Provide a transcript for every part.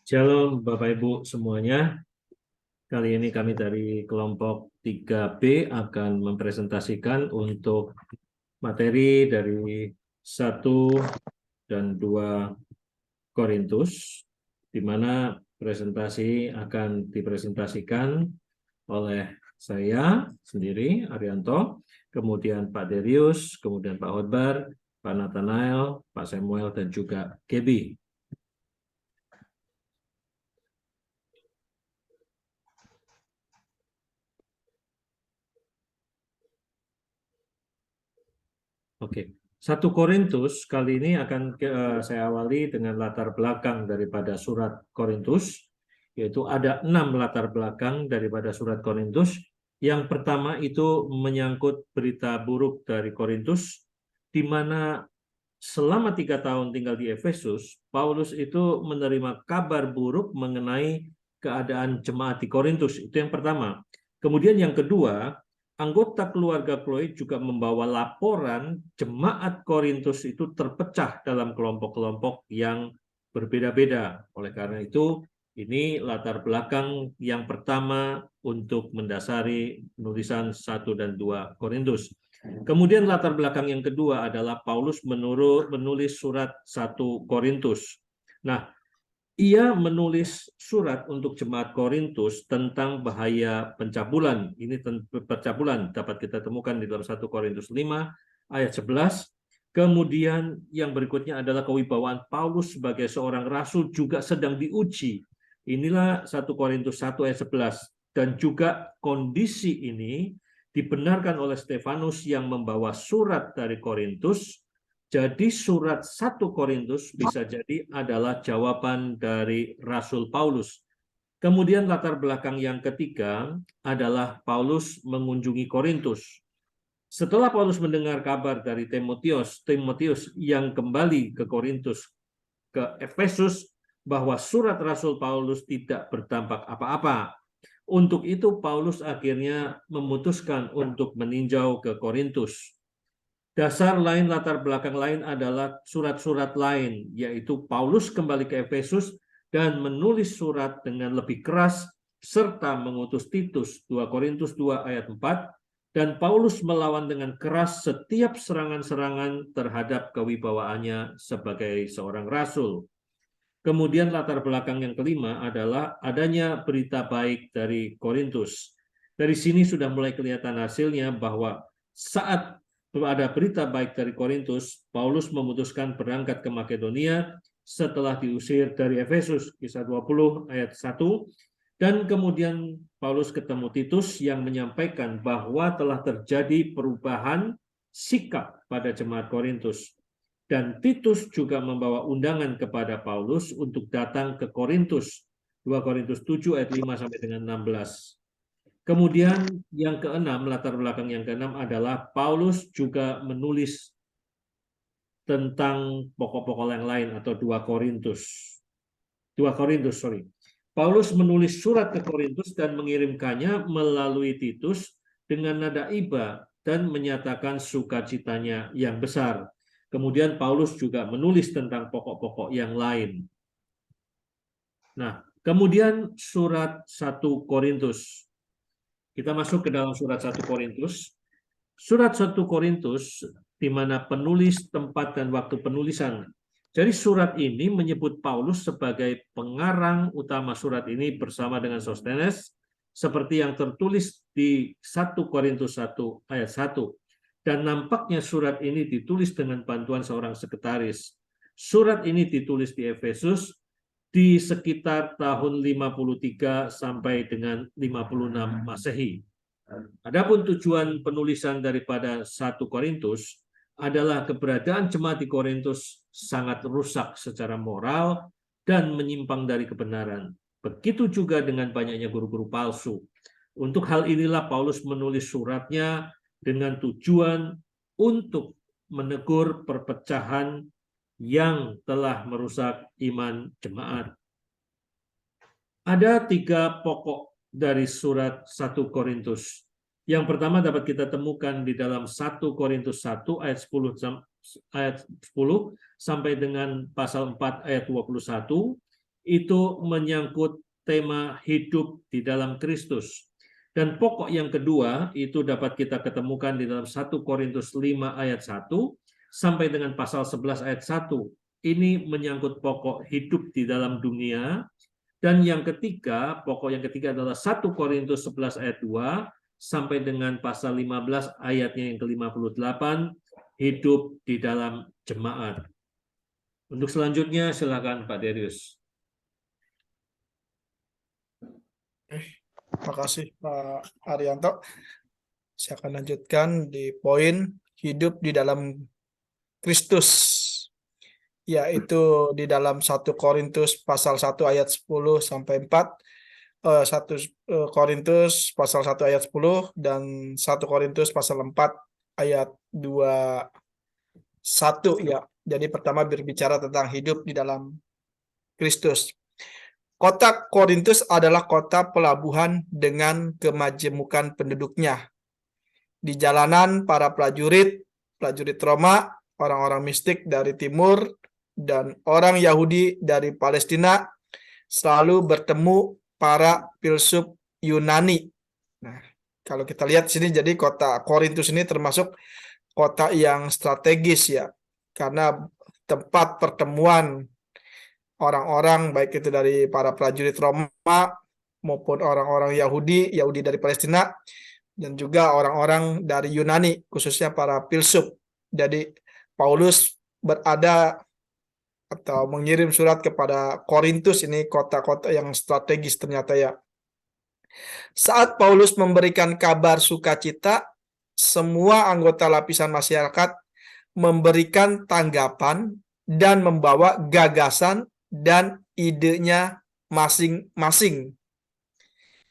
Shalom Bapak Ibu semuanya. Kali ini kami dari kelompok 3B akan mempresentasikan untuk materi dari 1 dan 2 Korintus, di mana presentasi akan dipresentasikan oleh saya sendiri, Arianto, kemudian Pak Darius, kemudian Pak Hodbar, Pak Nathanael, Pak Samuel, dan juga Gebi. Oke, 1 Korintus kali ini akan saya awali dengan latar belakang daripada surat Korintus, yaitu ada 6 latar belakang daripada surat Korintus. Yang pertama itu menyangkut berita buruk dari Korintus, di mana selama 3 tahun tinggal di Efesus, Paulus itu menerima kabar buruk mengenai keadaan jemaat di Korintus. Itu yang pertama. Kemudian yang kedua, anggota keluarga Chloe juga membawa laporan jemaat Korintus itu terpecah dalam kelompok-kelompok yang berbeda-beda. Oleh karena itu, ini latar belakang yang pertama untuk mendasari penulisan 1 dan 2 Korintus. Kemudian latar belakang yang kedua adalah Paulus menulis surat 1 Korintus. Nah, ia menulis surat untuk jemaat Korintus tentang bahaya pencabulan. Ini pencabulan dapat kita temukan di dalam 1 Korintus 5 ayat 11. Kemudian yang berikutnya adalah kewibawaan Paulus sebagai seorang rasul juga sedang diuji. Inilah 1 Korintus 1 ayat 11. Dan juga kondisi ini dibenarkan oleh Stefanus yang membawa surat dari Korintus. Jadi surat 1 Korintus bisa jadi adalah jawaban dari Rasul Paulus. Kemudian latar belakang yang ketiga adalah Paulus mengunjungi Korintus. Setelah Paulus mendengar kabar dari Timotius yang kembali ke Korintus, ke Efesus, bahwa surat Rasul Paulus tidak berdampak apa-apa. Untuk itu Paulus akhirnya memutuskan untuk meninjau ke Korintus. Dasar lain, latar belakang lain adalah surat-surat lain, yaitu Paulus kembali ke Efesus dan menulis surat dengan lebih keras, serta mengutus Titus, 2 Korintus 2 ayat 4, dan Paulus melawan dengan keras setiap serangan-serangan terhadap kewibawaannya sebagai seorang rasul. Kemudian latar belakang yang kelima adalah adanya berita baik dari Korintus. Dari sini sudah mulai kelihatan hasilnya bahwa saat ada berita baik dari Korintus, Paulus memutuskan berangkat ke Makedonia setelah diusir dari Efesus, kisah 20 ayat 1. Dan kemudian Paulus ketemu Titus yang menyampaikan bahwa telah terjadi perubahan sikap pada jemaat Korintus. Dan Titus juga membawa undangan kepada Paulus untuk datang ke Korintus, 2 Korintus 7 ayat 5 sampai dengan 16. Kemudian yang keenam, latar belakang yang keenam adalah Paulus juga menulis tentang pokok-pokok yang lain atau 2 Korintus. Paulus menulis surat ke Korintus dan mengirimkannya melalui Titus dengan nada iba dan menyatakan sukacitanya yang besar. Kemudian Paulus juga menulis tentang pokok-pokok yang lain. Nah, kemudian surat 1 Korintus. Kita masuk ke dalam surat 1 Korintus. Surat 1 Korintus, di mana penulis, tempat, dan waktu penulisan. Jadi surat ini menyebut Paulus sebagai pengarang utama surat ini bersama dengan Sostenes, seperti yang tertulis di 1 Korintus 1 ayat 1. Dan nampaknya surat ini ditulis dengan bantuan seorang sekretaris. Surat ini ditulis di Efesus di sekitar tahun 53 sampai dengan 56 Masehi. Adapun tujuan penulisan daripada 1 Korintus adalah keberadaan jemaat di Korintus sangat rusak secara moral dan menyimpang dari kebenaran. Begitu juga dengan banyaknya guru-guru palsu. Untuk hal inilah Paulus menulis suratnya dengan tujuan untuk menegur perpecahan yang telah merusak iman jemaat. Ada 3 pokok dari surat 1 Korintus. Yang pertama dapat kita temukan di dalam 1 Korintus 1 ayat 10 sampai dengan pasal 4 ayat 21. itu menyangkut tema hidup di dalam Kristus. Dan pokok yang kedua itu dapat kita ketemukan di dalam 1 Korintus 5 ayat 1 sampai dengan pasal 11 ayat 1. Ini menyangkut pokok hidup di dalam dunia. Dan yang ketiga, pokok yang ketiga adalah 1 Korintus 11 ayat 2 sampai dengan pasal 15 ayatnya yang ke-58, hidup di dalam jemaat. Untuk selanjutnya silakan Pak Darius. Terima kasih Pak Arianto. Saya akan lanjutkan di poin hidup di dalam Kristus, yaitu di dalam 1 Korintus pasal 1 ayat 10 sampai 4, 1 Korintus pasal 1 ayat 10 dan 1 Korintus pasal 4 ayat 21 ya. Jadi pertama berbicara tentang hidup di dalam Kristus. Kota Korintus adalah kota pelabuhan dengan kemajemukan penduduknya. Di jalanan para prajurit Roma, orang-orang mistik dari timur, dan orang Yahudi dari Palestina selalu bertemu para filsuf Yunani. Nah, kalau kita lihat sini, jadi kota Korintus ini termasuk kota yang strategis ya, karena tempat pertemuan orang-orang baik itu dari para prajurit Roma maupun orang-orang Yahudi dari Palestina, dan juga orang-orang dari Yunani, khususnya para filsuf. Jadi Paulus berada atau mengirim surat kepada Korintus, ini kota-kota yang strategis ternyata ya. Saat Paulus memberikan kabar sukacita, semua anggota lapisan masyarakat memberikan tanggapan dan membawa gagasan dan idenya masing-masing.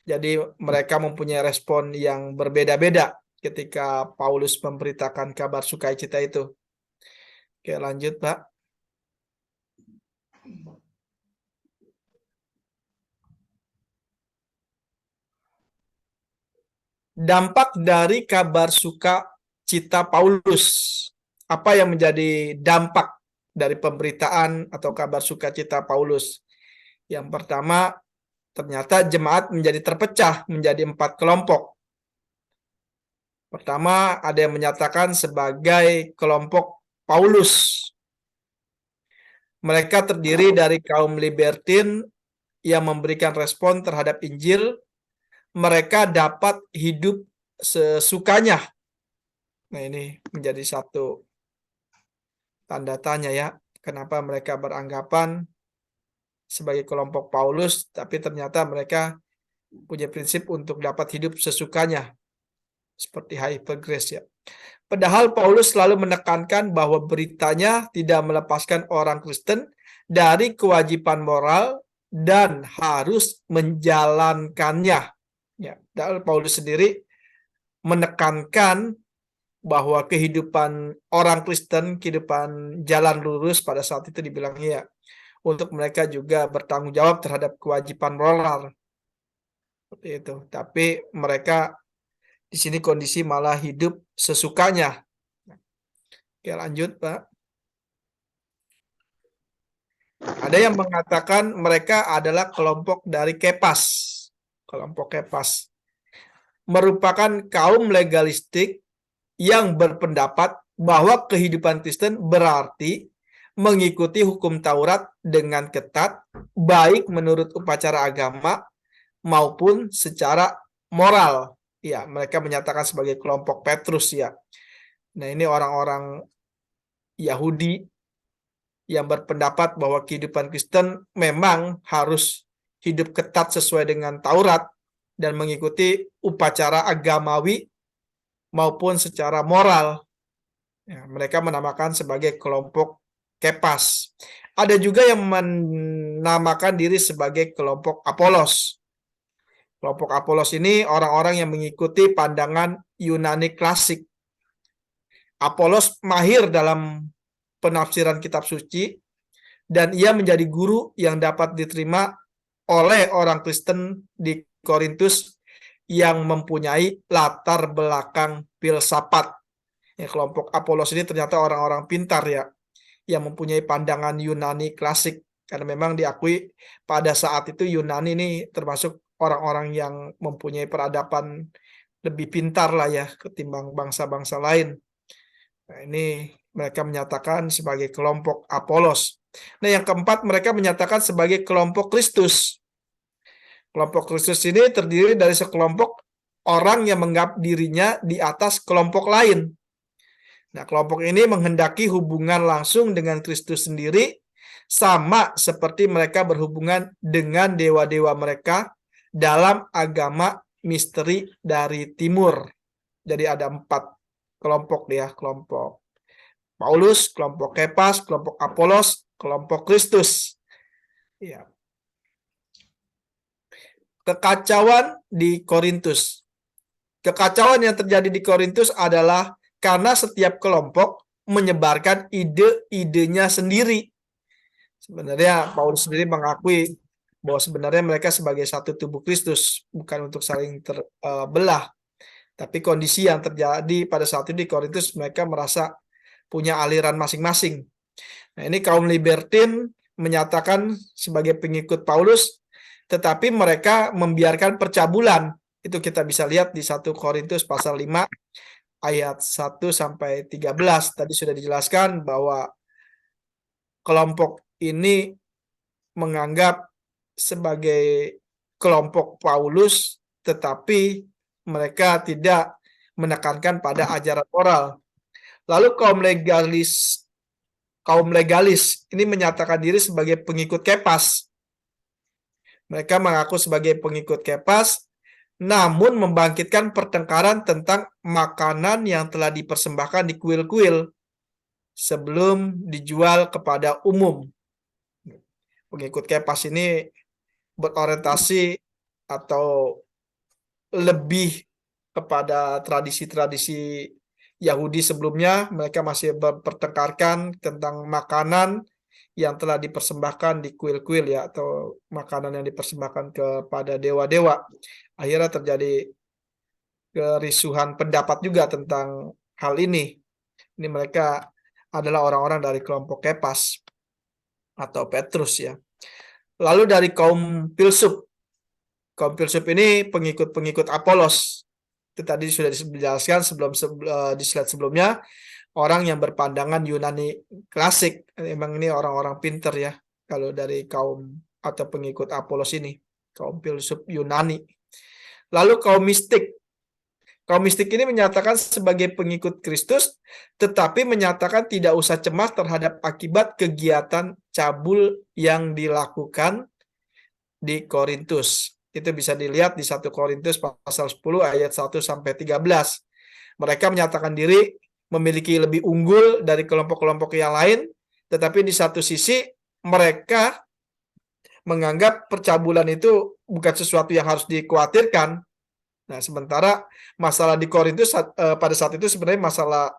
Jadi mereka mempunyai respon yang berbeda-beda ketika Paulus memberitakan kabar sukacita itu. Oke, lanjut, Pak. Dampak dari kabar sukacita Paulus. Apa yang menjadi dampak dari pemberitaan atau kabar sukacita Paulus? Yang pertama, ternyata jemaat menjadi terpecah menjadi 4 kelompok. Pertama, ada yang menyatakan sebagai kelompok Paulus. Mereka terdiri dari kaum libertin yang memberikan respon terhadap Injil. Mereka dapat hidup sesukanya. Nah, ini menjadi satu tanda tanya ya. Kenapa mereka beranggapan sebagai kelompok Paulus, tapi ternyata mereka punya prinsip untuk dapat hidup sesukanya, seperti hyper grace ya. Padahal Paulus selalu menekankan bahwa beritanya tidak melepaskan orang Kristen dari kewajiban moral dan harus menjalankannya. Ya, dan Paulus sendiri menekankan bahwa kehidupan orang Kristen, kehidupan jalan lurus pada saat itu dibilangnya ya, untuk mereka juga bertanggung jawab terhadap kewajiban moral. Seperti itu. Tapi mereka di sini kondisi malah hidup sesukanya. Oke, lanjut, Pak. Ada yang mengatakan mereka adalah kelompok dari Kepas. Kelompok Kepas merupakan kaum legalistik yang berpendapat bahwa kehidupan Kristen berarti mengikuti hukum Taurat dengan ketat, baik menurut upacara agama maupun secara moral. Ya, mereka menyatakan sebagai kelompok Petrus ya. Nah, ini orang-orang Yahudi yang berpendapat bahwa kehidupan Kristen memang harus hidup ketat sesuai dengan Taurat dan mengikuti upacara agamawi maupun secara moral. Ya, mereka menamakan sebagai kelompok Kepas. Ada juga yang menamakan diri sebagai kelompok Apolos. Kelompok Apolos ini orang-orang yang mengikuti pandangan Yunani klasik. Apolos mahir dalam penafsiran kitab suci, dan ia menjadi guru yang dapat diterima oleh orang Kristen di Korintus yang mempunyai latar belakang filsafat. Ya, kelompok Apolos ini ternyata orang-orang pintar ya, yang mempunyai pandangan Yunani klasik. Karena memang diakui pada saat itu Yunani ini termasuk orang-orang yang mempunyai peradaban lebih pintar lah ya ketimbang bangsa-bangsa lain. Nah, ini mereka menyatakan sebagai kelompok Apolos. Nah, yang keempat mereka menyatakan sebagai kelompok Kristus. Kelompok Kristus ini terdiri dari sekelompok orang yang menganggap dirinya di atas kelompok lain. Nah, kelompok ini menghendaki hubungan langsung dengan Kristus sendiri, sama seperti mereka berhubungan dengan dewa-dewa mereka dalam agama misteri dari timur. Jadi ada 4 kelompok ya, kelompok Paulus, kelompok Kepas, kelompok Apolos, kelompok Kristus. Ya. Kekacauan di Korintus. Kekacauan yang terjadi di Korintus adalah karena setiap kelompok menyebarkan ide-idenya sendiri. Sebenarnya Paulus sendiri mengakui bahwa sebenarnya mereka sebagai satu tubuh Kristus, bukan untuk saling terbelah. Tapi kondisi yang terjadi pada saat itu di Korintus, mereka merasa punya aliran masing-masing. Nah, ini kaum libertin menyatakan sebagai pengikut Paulus, tetapi mereka membiarkan percabulan. Itu kita bisa lihat di 1 Korintus pasal 5 ayat 1 sampai 13. Tadi sudah dijelaskan bahwa kelompok ini menganggap sebagai kelompok Paulus, tetapi mereka tidak menekankan pada ajaran moral. Lalu kaum legalis ini menyatakan diri sebagai pengikut Kepas. Mereka mengaku sebagai pengikut Kepas, namun membangkitkan pertengkaran tentang makanan yang telah dipersembahkan di kuil-kuil sebelum dijual kepada umum. Pengikut Kepas ini berorientasi atau lebih kepada tradisi-tradisi Yahudi sebelumnya. Mereka masih berpertengkarkan tentang makanan yang telah dipersembahkan di kuil-kuil ya, atau makanan yang dipersembahkan kepada dewa-dewa. Akhirnya terjadi kerisuhan pendapat juga tentang hal ini. Ini mereka adalah orang-orang dari kelompok Kepas atau Petrus ya. Lalu dari kaum filsuf. Kaum filsuf ini pengikut-pengikut Apolos. Itu tadi sudah dijelaskan di slide sebelumnya. Orang yang berpandangan Yunani klasik. Emang ini orang-orang pinter ya. Kalau dari kaum atau pengikut Apolos ini. Kaum filsuf Yunani. Lalu kaum mistik. Kaum mistik ini menyatakan sebagai pengikut Kristus, tetapi menyatakan tidak usah cemas terhadap akibat kegiatan cabul yang dilakukan di Korintus. Itu bisa dilihat di 1 Korintus pasal 10 ayat 1 sampai 13. Mereka menyatakan diri memiliki lebih unggul dari kelompok-kelompok yang lain, tetapi di satu sisi mereka menganggap percabulan itu bukan sesuatu yang harus dikhawatirkan. Nah, sementara masalah di Korintus pada saat itu sebenarnya masalah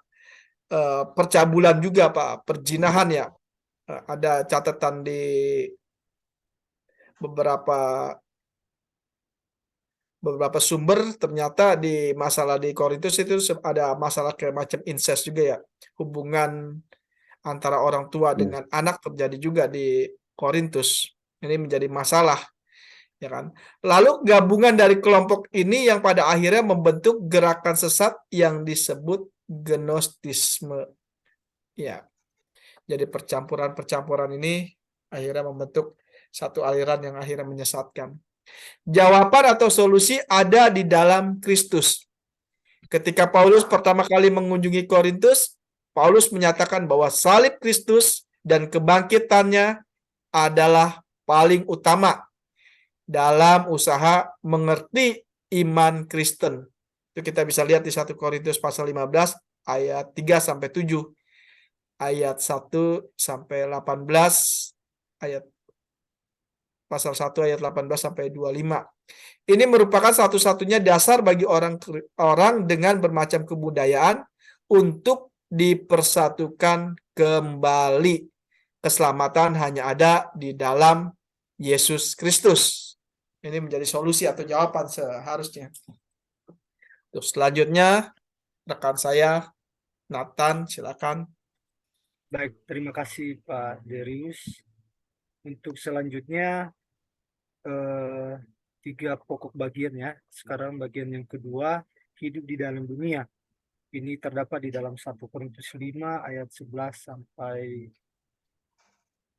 percabulan juga, Pak, perzinahan ya. Ada catatan di beberapa sumber, ternyata di masalah di Korintus itu ada masalah kayak macam incest juga ya. Hubungan antara orang tua dengan anak terjadi juga di Korintus. Ini menjadi masalah. Ya kan? Lalu gabungan dari kelompok ini yang pada akhirnya membentuk gerakan sesat yang disebut gnostisme. Ya. Jadi percampuran-percampuran ini akhirnya membentuk satu aliran yang akhirnya menyesatkan. Jawaban atau solusi ada di dalam Kristus. Ketika Paulus pertama kali mengunjungi Korintus, Paulus menyatakan bahwa salib Kristus dan kebangkitannya adalah paling utama dalam usaha mengerti iman Kristen. Itu kita bisa lihat di 1 Korintus pasal 15 ayat 3 sampai 7, ayat 1 sampai 18, ayat pasal 1 ayat 18 sampai 25. Ini merupakan satu-satunya dasar bagi orang dengan bermacam kebudayaan untuk dipersatukan kembali. Keselamatan hanya ada di dalam Yesus Kristus. Ini menjadi solusi atau jawaban seharusnya. Terus selanjutnya, rekan saya, Nathan, silakan. Baik, terima kasih Pak Darius. Untuk selanjutnya 3 pokok bagian ya. Sekarang bagian yang kedua, hidup di dalam dunia. Ini terdapat di dalam 1 Korintus 5 ayat 11 sampai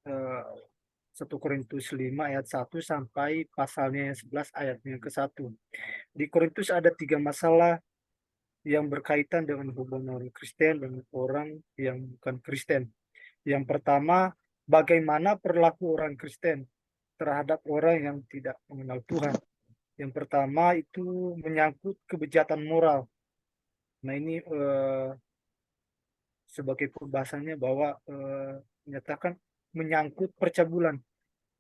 1 Korintus 5 ayat 1 sampai pasalnya yang 11 ayatnya yang ke-1. Di Korintus ada 3 masalah yang berkaitan dengan hubungan orang Kristen dan orang yang bukan Kristen. Yang pertama, bagaimana perilaku orang Kristen terhadap orang yang tidak mengenal Tuhan. Yang pertama itu menyangkut kebejatan moral. Nah ini sebagai pembahasannya bahwa menyatakan menyangkut percabulan.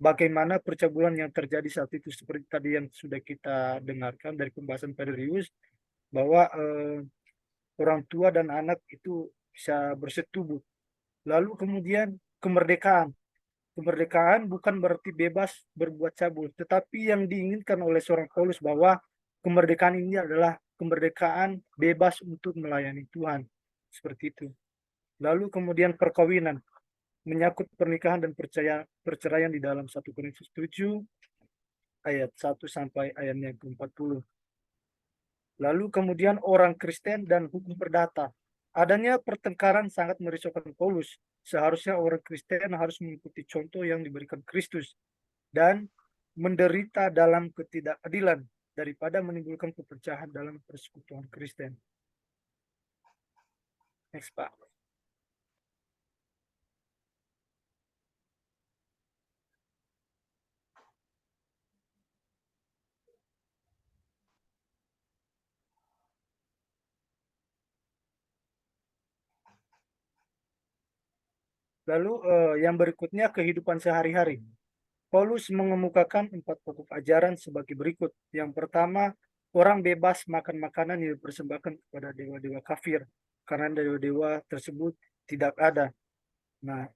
Bagaimana percabulan yang terjadi saat itu seperti tadi yang sudah kita dengarkan dari pembahasan Pedrius bahwa orang tua dan anak itu bisa bersetubuh. Lalu kemudian kemerdekaan. Kemerdekaan bukan berarti bebas berbuat cabul, tetapi yang diinginkan oleh seorang Paulus bahwa kemerdekaan ini adalah kemerdekaan bebas untuk melayani Tuhan. Seperti itu. Lalu kemudian perkawinan, menyangkut pernikahan dan perceraian di dalam 1 Korintus 7 ayat 1 sampai ayatnya ke-40. Lalu kemudian orang Kristen dan hukum perdata. Adanya pertengkaran sangat merisaukan Paulus. Seharusnya orang Kristen harus mengikuti contoh yang diberikan Kristus dan menderita dalam ketidakadilan daripada menimbulkan perpecahan dalam persekutuan Kristen. Next, Pak. Lalu yang berikutnya kehidupan sehari-hari. Paulus mengemukakan 4 pokok ajaran sebagai berikut. Yang pertama, orang bebas makan makanan yang dipersembahkan kepada dewa-dewa kafir karena dewa-dewa tersebut tidak ada. Nah,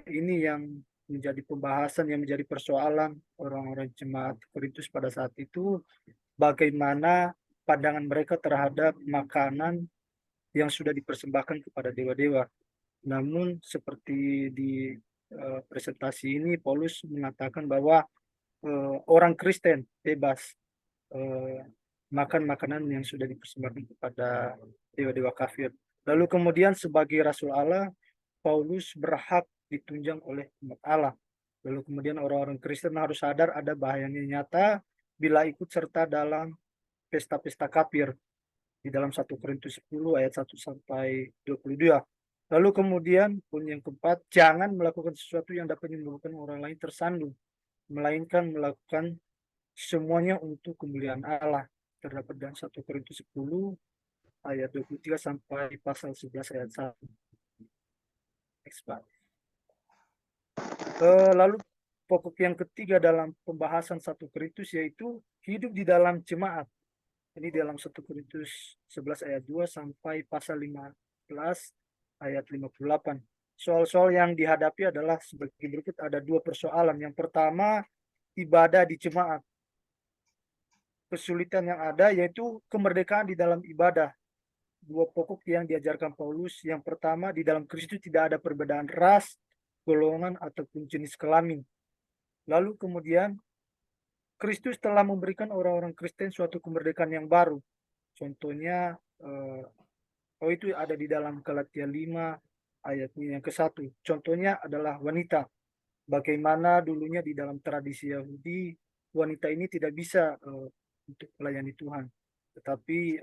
ini yang menjadi pembahasan, yang menjadi persoalan orang-orang jemaat Korintus pada saat itu, bagaimana pandangan mereka terhadap makanan yang sudah dipersembahkan kepada dewa-dewa. Namun seperti di presentasi ini, Paulus mengatakan bahwa orang Kristen bebas makan makanan yang sudah dipersembahkan kepada dewa-dewa kafir. Lalu kemudian sebagai Rasul Allah, Paulus berhak ditunjang oleh umat Allah. Lalu kemudian orang-orang Kristen harus sadar ada bahayanya nyata bila ikut serta dalam pesta-pesta kafir di dalam 1 Korintus 10 ayat 1 sampai 22. Lalu kemudian poin yang keempat, jangan melakukan sesuatu yang dapat menyebabkan orang lain tersandung, melainkan melakukan semuanya untuk kemuliaan Allah. Terdapat dalam 1 Korintus 10 ayat 23 sampai pasal 11 ayat 1. Next, Pak. Lalu pokok yang ketiga dalam pembahasan 1 Korintus yaitu hidup di dalam jemaat. Ini dalam 1 Korintus 11 ayat 2 sampai pasal 15 ayat 58. Soal-soal yang dihadapi adalah sebagai berikut, ada 2 persoalan. Yang pertama, ibadah di jemaat. Kesulitan yang ada yaitu kemerdekaan di dalam ibadah. 2 pokok yang diajarkan Paulus. Yang pertama, di dalam Kristus tidak ada perbedaan ras, golongan, ataupun jenis kelamin. Lalu kemudian, Kristus telah memberikan orang-orang Kristen suatu kemerdekaan yang baru. Contohnya, itu ada di dalam Galatia 5 ayat yang ke-1. Contohnya adalah wanita. Bagaimana dulunya di dalam tradisi Yahudi, wanita ini tidak bisa untuk melayani Tuhan. Tetapi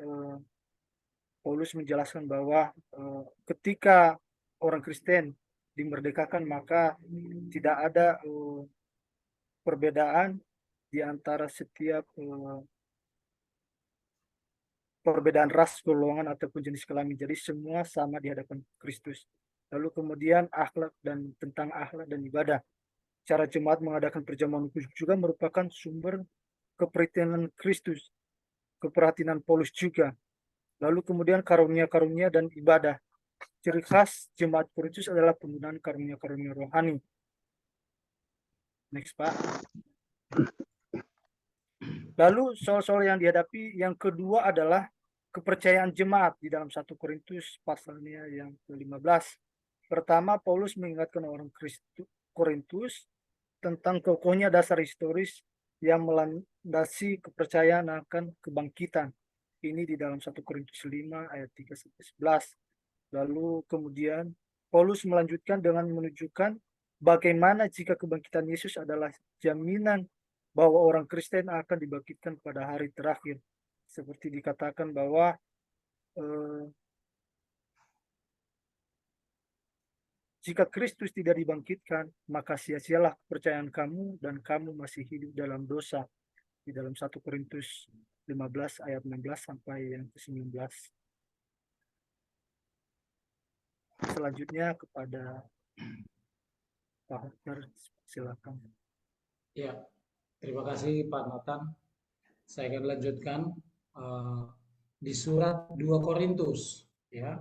Paulus menjelaskan bahwa ketika orang Kristen dimerdekakan, maka tidak ada perbedaan di antara setiap perbedaan ras, golongan, ataupun jenis kelamin. Jadi semua sama di hadapan Kristus. Lalu kemudian akhlak dan tentang akhlak dan ibadah. Cara jemaat mengadakan perjamuan khusus juga merupakan sumber keperhatian Kristus, keperhatian Paulus juga. Lalu kemudian karunia-karunia dan ibadah. Ciri khas jemaat Korintus adalah penggunaan karunia-karunia rohani. Next, Pak. Lalu soal-soal yang dihadapi yang kedua adalah kepercayaan jemaat di dalam 1 Korintus pasalnya yang ke-15. Pertama, Paulus mengingatkan orang Korintus tentang kokohnya dasar historis yang melandasi kepercayaan akan kebangkitan. Ini di dalam 1 Korintus 5 ayat 3-11. Lalu kemudian Paulus melanjutkan dengan menunjukkan bagaimana jika kebangkitan Yesus adalah jaminan bahwa orang Kristen akan dibangkitkan pada hari terakhir. Seperti dikatakan bahwa jika Kristus tidak dibangkitkan, maka sia-sialah kepercayaan kamu dan kamu masih hidup dalam dosa. Di dalam 1 Korintus 15 ayat 16 sampai yang ke-19. Selanjutnya kepada Pak Hokter, silakan. Ya, terima kasih Pak Nathan. Saya akan lanjutkan di surat 2 Korintus, ya.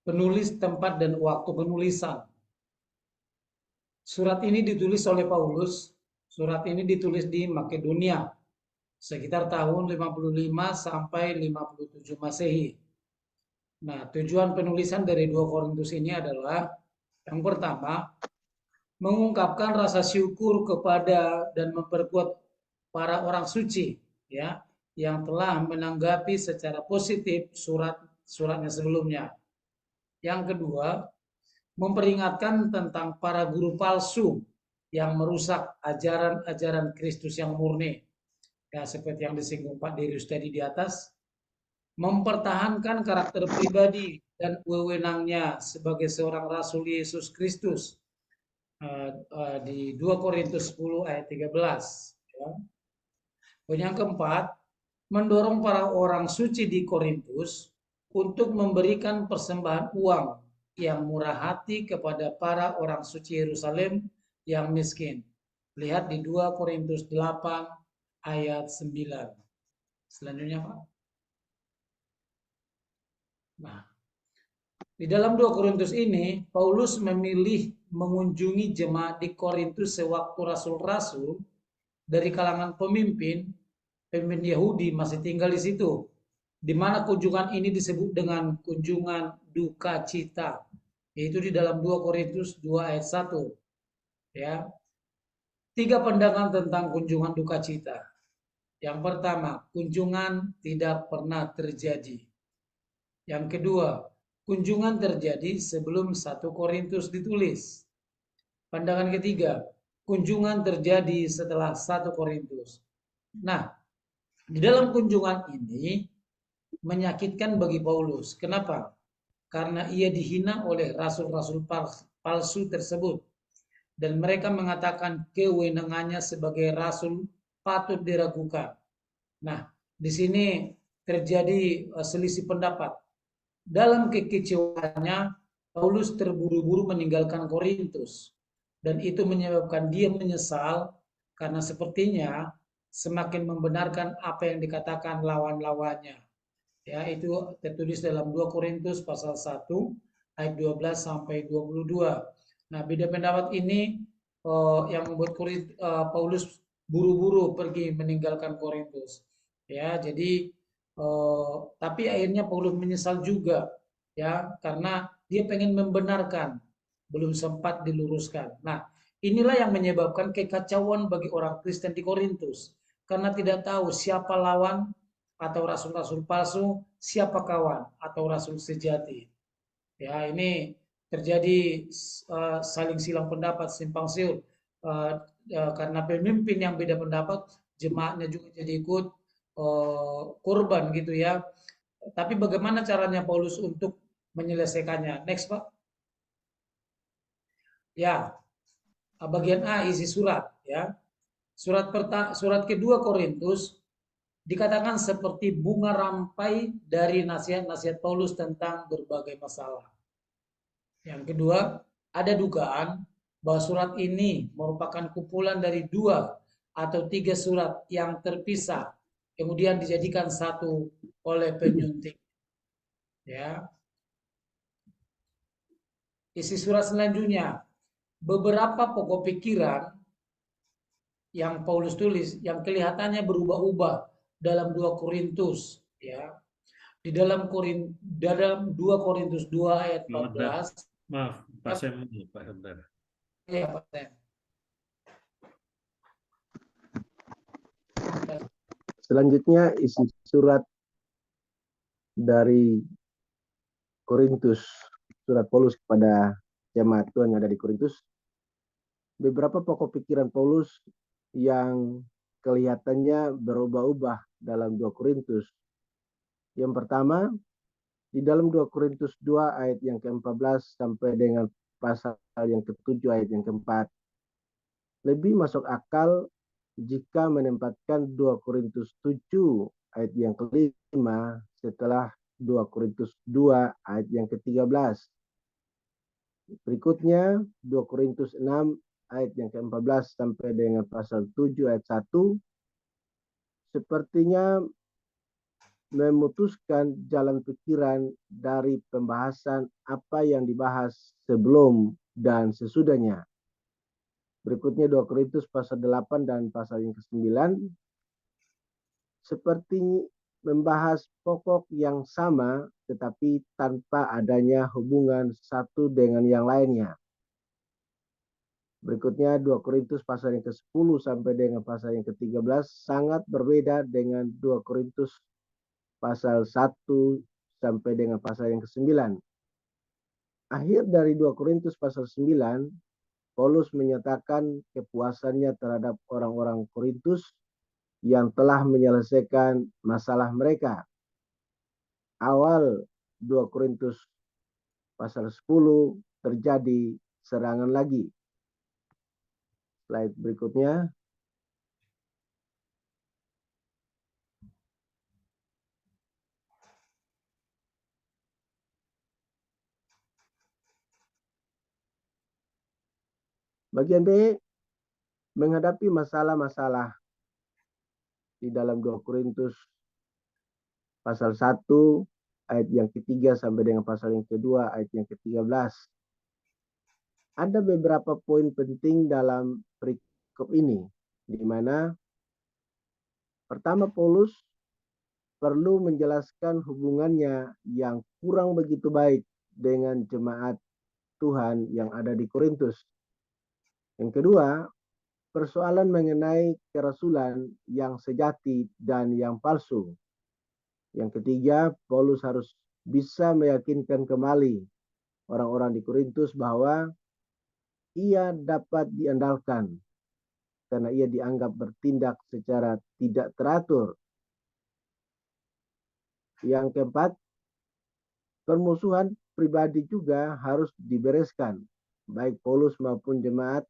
Penulis, tempat, dan waktu penulisan. Surat ini ditulis oleh Paulus. Surat ini ditulis di Makedonia sekitar tahun 55 sampai 57 Masehi. Nah, tujuan penulisan dari 2 Korintus ini adalah yang pertama, mengungkapkan rasa syukur kepada dan memperkuat para orang suci, ya, yang telah menanggapi secara positif suratnya sebelumnya. Yang kedua, memperingatkan tentang para guru palsu yang merusak ajaran-ajaran Kristus yang murni. Ya, seperti yang disinggung Pak Darius tadi di atas, mempertahankan karakter pribadi dan wewenangnya sebagai seorang Rasul Yesus Kristus di 2 Korintus 10 ayat 13. Ya. Yang keempat, mendorong para orang suci di Korintus untuk memberikan persembahan uang yang murah hati kepada para orang suci Yerusalem yang miskin. Lihat di 2 Korintus 8 ayat 9. Selanjutnya, Pak. Nah, di dalam 2 Korintus ini, Paulus memilih mengunjungi jemaat di Korintus sewaktu rasul-rasul dari kalangan pemimpin Yahudi masih tinggal di situ, di mana kunjungan ini disebut dengan kunjungan duka cita, yaitu di dalam 2 Korintus 2 ayat 1. Ya. 3 pandangan tentang kunjungan duka cita. Yang pertama, kunjungan tidak pernah terjadi. Yang kedua, kunjungan terjadi sebelum 1 Korintus ditulis. Pandangan ketiga, kunjungan terjadi setelah 1 Korintus. Nah, di dalam kunjungan ini menyakitkan bagi Paulus. Kenapa? Karena ia dihina oleh rasul-rasul palsu tersebut. Dan mereka mengatakan kewenangannya sebagai rasul patut diragukan. Nah, di sini terjadi selisih pendapat. Dalam kekecewaannya, Paulus terburu-buru meninggalkan Korintus. Dan itu menyebabkan dia menyesal karena sepertinya semakin membenarkan apa yang dikatakan lawan-lawannya. Ya, itu tertulis dalam 2 Korintus pasal 1 ayat 12 sampai 22. Nah, beda pendapat ini yang membuat Paulus buru-buru pergi meninggalkan Korintus. Ya, jadi tapi akhirnya Paulus menyesal juga, ya, karena dia pengen membenarkan, belum sempat diluruskan. Nah, inilah yang menyebabkan kekacauan bagi orang Kristen di Korintus, karena tidak tahu siapa lawan atau rasul-rasul palsu, siapa kawan atau rasul sejati. Ya, ini terjadi saling silang pendapat, simpang siur, karena pemimpin yang beda pendapat, jemaatnya juga jadi ikut korban gitu ya. Tapi bagaimana caranya Paulus untuk menyelesaikannya? Next, Pak. Ya, bagian A, isi surat, ya. Surat kedua Korintus dikatakan seperti bunga rampai dari nasihat-nasihat Paulus tentang berbagai masalah. Yang kedua, ada dugaan bahwa surat ini merupakan kumpulan dari 2 atau 3 surat yang terpisah, kemudian dijadikan satu oleh penyunting. Ya. Isi surat selanjutnya, beberapa pokok pikiran yang Paulus tulis yang kelihatannya berubah-ubah dalam 2 Korintus, ya. Di dalam 2 Korintus 2 ayat 14. Maaf, Pak Sam, Pak Hektar. Ya, Pak Tem. Selanjutnya isi surat dari Korintus, surat Paulus kepada jemaat Tuhan yang ada di Korintus. Beberapa pokok pikiran Paulus yang kelihatannya berubah-ubah dalam 2 Korintus. Yang pertama, di dalam 2 Korintus 2 ayat yang ke-14 sampai dengan pasal yang ke-7 ayat yang ke-4. Lebih masuk akal jika menempatkan 2 Korintus 7 ayat yang ke-5 setelah 2 Korintus 2 ayat yang ke-13. Berikutnya 2 Korintus 6 ayat yang ke-14 sampai dengan pasal 7 ayat 1 sepertinya memutuskan jalan pikiran dari pembahasan apa yang dibahas sebelum dan sesudahnya. Berikutnya 2 Korintus pasal 8 dan pasal yang ke-9 seperti membahas pokok yang sama tetapi tanpa adanya hubungan satu dengan yang lainnya. Berikutnya 2 Korintus pasal yang ke-10 sampai dengan pasal yang ke-13 sangat berbeda dengan 2 Korintus pasal 1 sampai dengan pasal yang ke-9. Akhir dari 2 Korintus pasal 9, Paulus menyatakan kepuasannya terhadap orang-orang Korintus yang telah menyelesaikan masalah mereka. Awal 2 Korintus pasal 10 terjadi serangan lagi. Slide berikutnya. Bagian B, menghadapi masalah-masalah di dalam 2 Korintus pasal 1 ayat yang ke-3 sampai dengan pasal yang ke-2 ayat yang ke-13. Ada beberapa poin penting dalam perikop ini, di mana pertama Paulus perlu menjelaskan hubungannya yang kurang begitu baik dengan jemaat Tuhan yang ada di Korintus. Yang kedua, persoalan mengenai kerasulan yang sejati dan yang palsu. Yang ketiga, Paulus harus bisa meyakinkan kembali orang-orang di Korintus bahwa ia dapat diandalkan karena ia dianggap bertindak secara tidak teratur. Yang keempat, permusuhan pribadi juga harus dibereskan. Baik Paulus maupun jemaat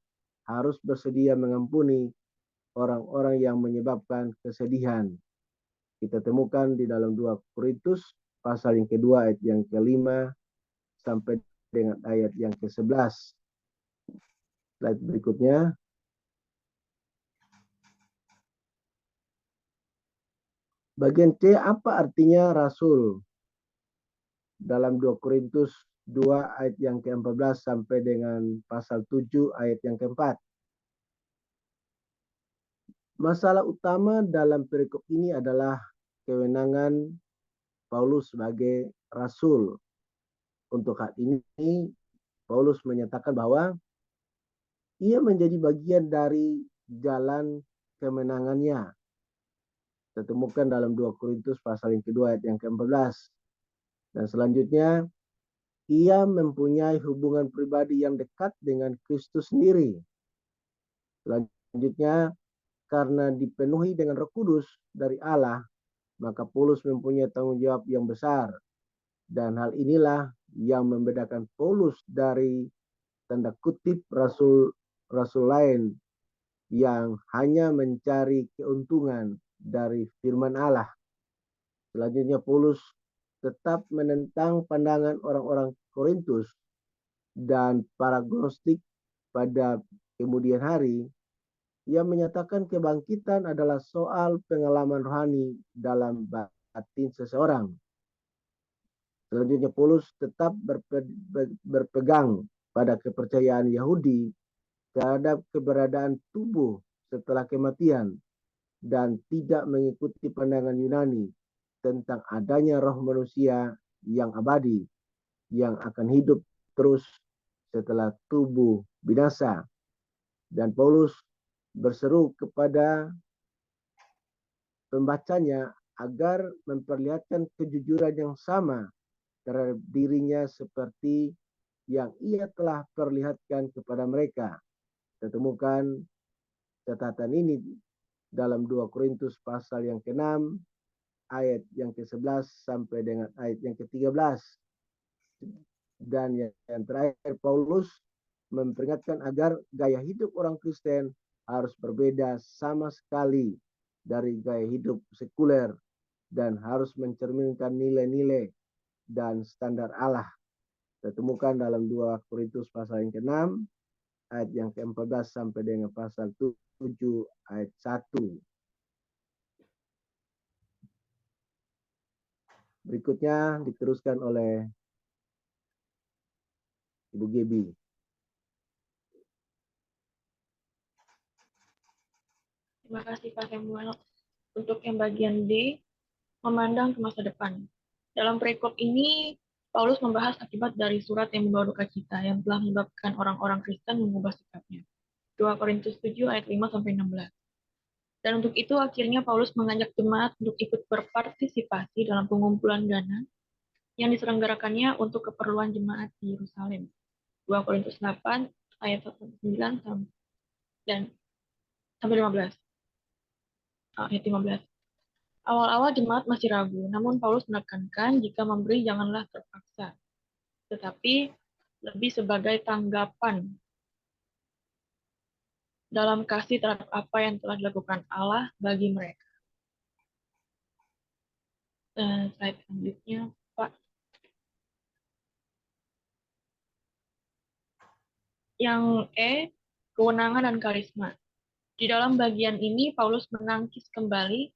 harus bersedia mengampuni orang-orang yang menyebabkan kesedihan. Kita temukan di dalam 2 Korintus pasal yang kedua ayat yang ke-5 sampai dengan ayat yang ke-11. Slide berikutnya. Bagian C, apa artinya rasul? Dalam 2 Korintus 2 ayat yang ke-14 sampai dengan pasal 7 ayat yang ke-4. Masalah utama dalam perikop ini adalah kewenangan Paulus sebagai rasul. Untuk hal ini, Paulus menyatakan bahwa ia menjadi bagian dari jalan kemenangannya. Kita temukan dalam 2 Korintus pasal yang kedua ayat yang ke-14. Dan selanjutnya, ia mempunyai hubungan pribadi yang dekat dengan Kristus sendiri. Selanjutnya, karena dipenuhi dengan Roh Kudus dari Allah, maka Paulus mempunyai tanggung jawab yang besar. Dan hal inilah yang membedakan Paulus dari tanda kutip rasul lain yang hanya mencari keuntungan dari firman Allah. Selanjutnya Paulus tetap menentang pandangan orang-orang Korintus dan para gnostik pada kemudian hari. Ia menyatakan kebangkitan adalah soal pengalaman rohani dalam batin seseorang. Selanjutnya Paulus tetap berpegang pada kepercayaan Yahudi terhadap keberadaan tubuh setelah kematian dan tidak mengikuti pandangan Yunani tentang adanya roh manusia yang abadi yang akan hidup terus setelah tubuh binasa. Dan Paulus berseru kepada pembacanya agar memperlihatkan kejujuran yang sama terhadap dirinya seperti yang ia telah perlihatkan kepada mereka. Kita temukan catatan ini dalam 2 Korintus pasal yang ke-6 ayat yang ke-11 sampai dengan ayat yang ke-13. Dan yang terakhir, Paulus memperingatkan agar gaya hidup orang Kristen harus berbeda sama sekali dari gaya hidup sekuler dan harus mencerminkan nilai-nilai dan standar Allah. Kita temukan dalam 2 Korintus pasal yang ke-6 ayat yang ke-14 sampai dengan pasal 7 ayat 1. Berikutnya diteruskan oleh Ibu Gebi. Terima kasih Pak Samuel. Untuk yang bagian D, memandang ke masa depan. Dalam perikop ini, Paulus membahas akibat dari surat yang membawa duka cita yang telah menyebabkan orang-orang Kristen mengubah sikapnya. 2 Korintus 7 ayat 5-16. Dan untuk itu akhirnya Paulus mengajak jemaat untuk ikut berpartisipasi dalam pengumpulan dana yang diselenggarakannya untuk keperluan jemaat di Yerusalem. 2 Korintus 8 ayat 9 dan sampai 15. Ayat 15. Awal-awal jemaat masih ragu, namun Paulus menekankan jika memberi janganlah terpaksa, tetapi lebih sebagai tanggapan dalam kasih terhadap apa yang telah dilakukan Allah bagi mereka. Slide selanjutnya, Pak. Yang E, kewenangan dan karisma. Di dalam bagian ini, Paulus menangkis kembali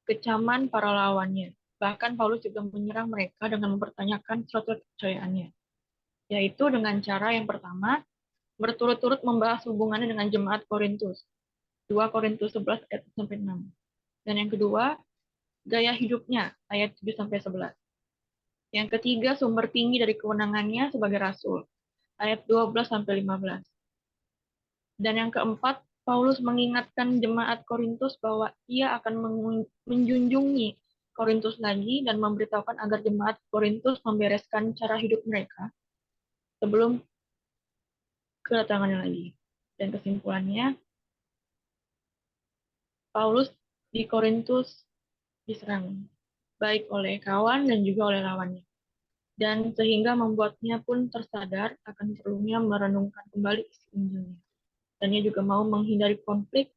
kecaman para lawannya. Bahkan Paulus juga menyerang mereka dengan mempertanyakan suatu kepercayaannya, yaitu dengan cara yang pertama, berturut-turut membahas hubungannya dengan jemaat Korintus. 2 Korintus 11 ayat 6. Dan yang kedua, gaya hidupnya ayat 7-11. Yang ketiga, sumber tinggi dari kewenangannya sebagai rasul ayat 12-15. Dan yang keempat, Paulus mengingatkan jemaat Korintus bahwa ia akan menjunjungi Korintus lagi dan memberitahukan agar jemaat Korintus membereskan cara hidup mereka sebelum kedatangannya lagi. Dan kesimpulannya, Paulus di Korintus diserang, baik oleh kawan dan juga oleh lawannya. Dan sehingga membuatnya pun tersadar akan perlunya merenungkan kembali isi Injilnya. Dan ia juga mau menghindari konflik,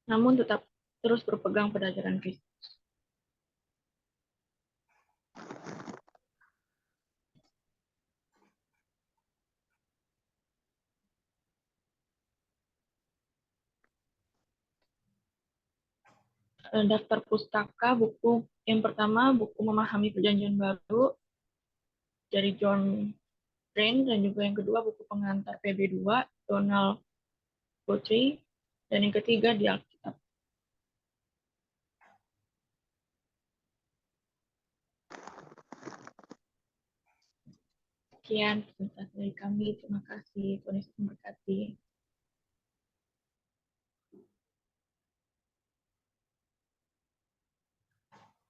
namun tetap terus berpegang pada ajaran Kristus. Daftar pustaka, buku yang pertama, buku Memahami Perjanjian Baru dari John Rain, dan juga yang kedua, buku Pengantar PB2, Donald Guthrie, dan yang ketiga di Alkitab. Sekian presentasi dari kami. Terima kasih. Tuhan Yesus memberkati.